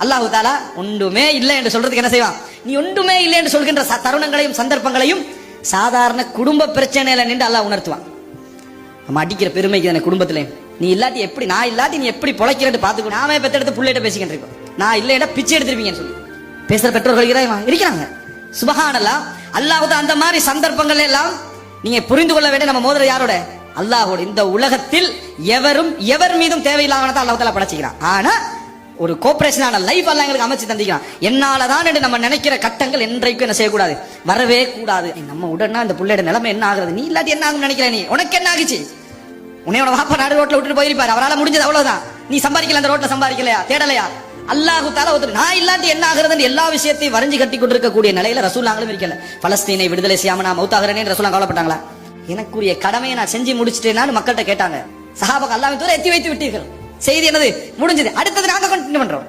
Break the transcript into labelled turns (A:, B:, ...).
A: அல்லாஹ் தஆலா ஒன்றுமே இல்லை என்று சொல்றதுக்கு என்ன செய்வான்? நீ ஒன்றுமே இல்லை என்று சொல்கின்ற தருணங்களையும் சந்தர்ப்பங்களையும் சாதாரண குடும்ப பிரச்சனையில நின்று அல்லாஹ் உணர்த்துவான். நம்ம அடிக்கிற பெருமைக்கு தானே குடும்பத்துல நீ இல்லாட்டி எப்படி, நான் இல்லாட்டி நீ எப்படி பொழைக்கிறேன்னு பாத்துக்கோ. நாமே பெத்தெடுத்து புள்ளையிட்ட பேசிக்கிட்டு இருக்கோம். நான் இல்லைன்னா பிச்சை எடுத்திருப்பீங்கன்னு சொல்லி பேசுற பெற்றோர்கள் இருக்கிறாங்க. சுபஹானல்லாஹ். அல்லாஹ் அந்த மாதிரி சந்தர்ப்பங்கள் எல்லாம் நீங்க புரிந்து கொள்ள வேண்டிய நம்ம மோதிர யாரோட? அல்லாஹோட. இந்த உலகத்தில் எவர் மீதும் தேவையில்லாமதான் அல்லாஹ் தஆலா படைச்சுக்கிறான். ஆனா ஒரு கோஆபரேஷனான லைஃப் எல்லாம் எங்களுக்கு அமைச்சு தந்திக்கிறான். என்னாலதான் என்று நம்ம நினைக்கிற கட்டங்கள் என்றைக்கும் என்ன செய்யக்கூடாது, வரவே கூடாது. நம்ம உடனே இந்த புள்ளையோட நிலைமை என்ன ஆகுறது, நீ இல்லாட்டி என்ன ஆகும் நினைக்கிற, நீ உனக்கு என்ன ஆகிச்சு? உன்னையோட வாப்பா நாடு ரோட்ல விட்டுட்டு போயிருப்பாரு, அவரால் முடிஞ்சது அவ்வளவுதான். நீ சம்பாதிக்கல, அந்த ரோட்ல சம்பாதிக்கலையா, தேடலையா? அல்லாஹ் தஆலா நான் இல்லாட்டி என்ன ஆகுறது எல்லா விஷயத்தையும் வரைஞ்சு கட்டி கொண்டிருக்கக்கூடிய நிலையில ரசூலுல்லாஹ்களும் இருக்கல. பலஸ்தீனை விடுதலை செய்யாம நான் மௌத்தாகிறேன்னு ரசூலுல்லாஹ் கவலைப்பட்டாங்களா? எனக்குரிய கடமையை நான் செஞ்சு முடிச்சிட்டேன்னு மக்கள்கிட்ட கேட்டாங்க. சஹாபாக்கள் அல்லாஹ்வை தூர எத்தி வைத்து விட்டீர்கள், செய்தி என்னது முடிஞ்சது, அடுத்தது நாங்க கண்டினியூ பண்றோம்.